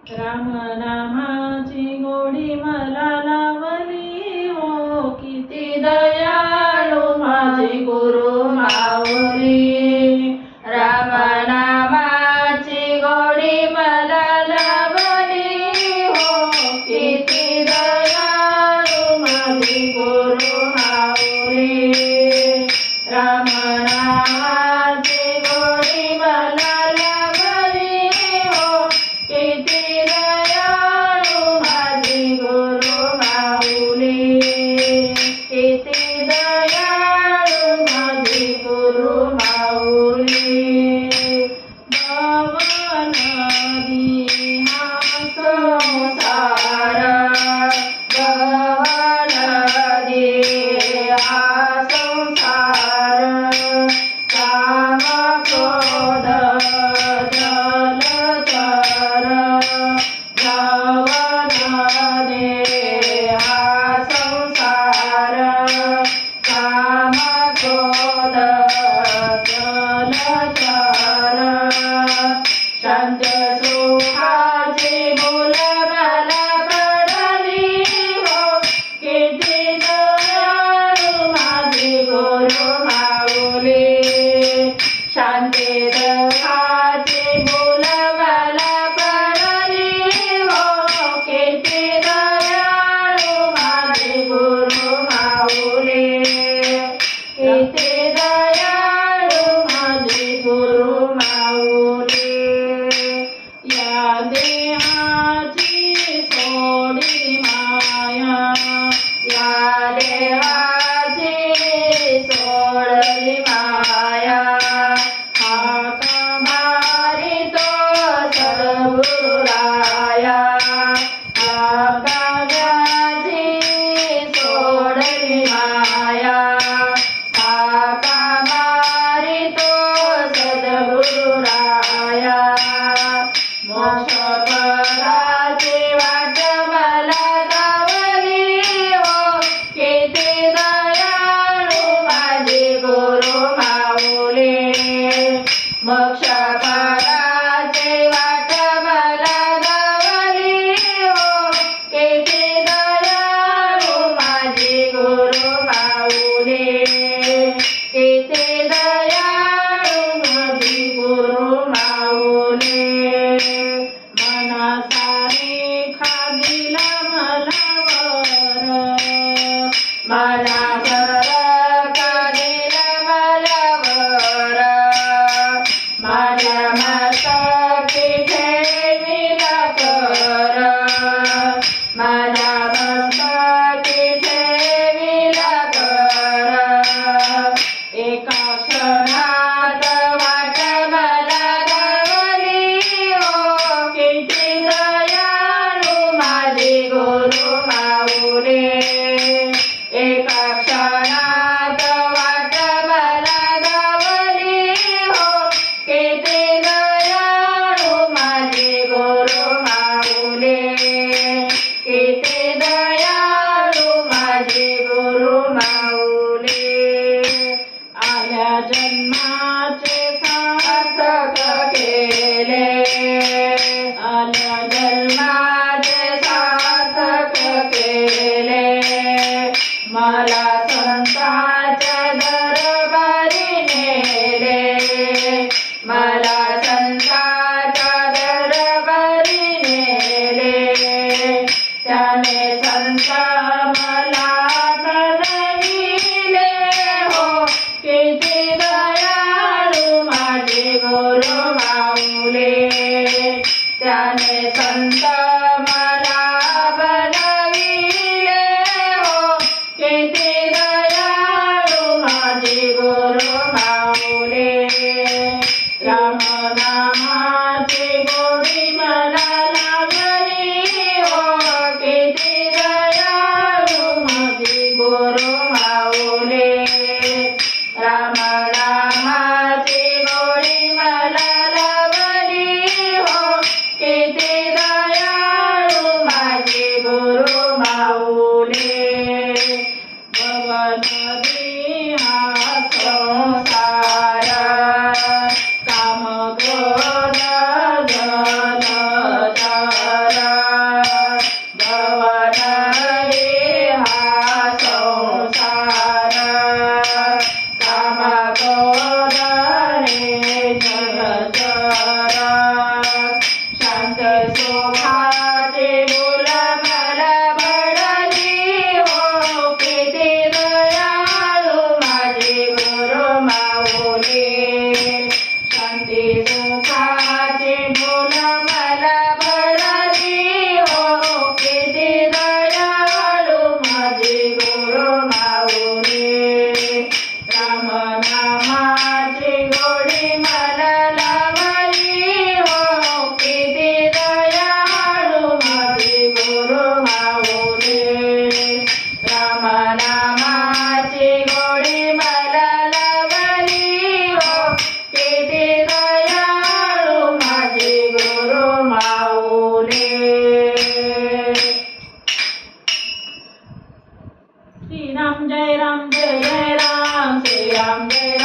राम नामाची गोडी मला लावली हो, किती दयाळू माझे गुरु माऊली. राम नामाची गोडी मला लावली हो, किती दयाळू माझे गुरु माऊली. राम नामाची गोडी मला लावली हो, किती दयाळू माझे गुरु माऊली. किती दयाळू माझे गुरु माऊली. भवनदी हा संसार, भवनदी हा संसार, काम क्रोध जलचर, भवनदी हा संसार, काम क्रोध जलचर. शांत सुखाची बोल मला पडली हो, किती दयाळू माझे गुरु माऊली. शांती सुखाची बोल मला पडली हो, किती दयाळू माझे गुरु माऊली. किती दयाळू माझे गुरु माऊली. या देहाची सोडी माया, या देहाची सोडली माया, हाका मारितो सद्गुरुराया. या काव्याची सोडली माया, हाका मारितो सद्गुरुराया. मोक्षपदाची वाट मला दावली हो, किती दयाळू माझे गुरु माऊली. मोक्षपदाची वाट मला दावली हो, किती दयाळू माझे गुरु माऊली. किती दयाळू माझे गुरु माऊली. मनासाने खादिला मला वर, मनासर खादिला मला वर, माझ्या मस्तकी ठेविला कर, माझ्या मस्तकी ठेविला कर. एका क्षणात वाट मला दावली हो, किती दयाळू माझे गुरु माऊली. एका क्षणात वाट मला दावली हो, किती दयाळू माझे गुरु माऊली. किती दयाळू माझे गुरु माऊली. आल्या जन्माचे सार्थक केले, आल्या जन्माचे सार्थक केले. मला संतांच्या दरबारी नेले, मला संतांच्या दरबारी नेले. त्याने संत मला कळविले हो, किती दयाळू माझे गुरु माऊली. त्याने संत मला बनविले हो, किती दयाळू माझे गुरु माऊली. राम नामाची गोडी मला लागली हो, किती दयाळू माझे गुरु माऊली. राम नामाची गोडी मला लावली हो, किती दयाळू सुखाची फुल मला पडली हो किती दयाळू माझे गुरु माऊली शांती सुखाची फुल मला पडली हो किती दयाळू माझे गुरु माऊली राम नामाची गोडी मला लावली हो किती दयाळू माझे गुरु माऊली राम नामाची गोडी मला लावली हो किती दयाळू माझे गुरु माऊली श्री राम जय राम जय जय राम श्री राम जय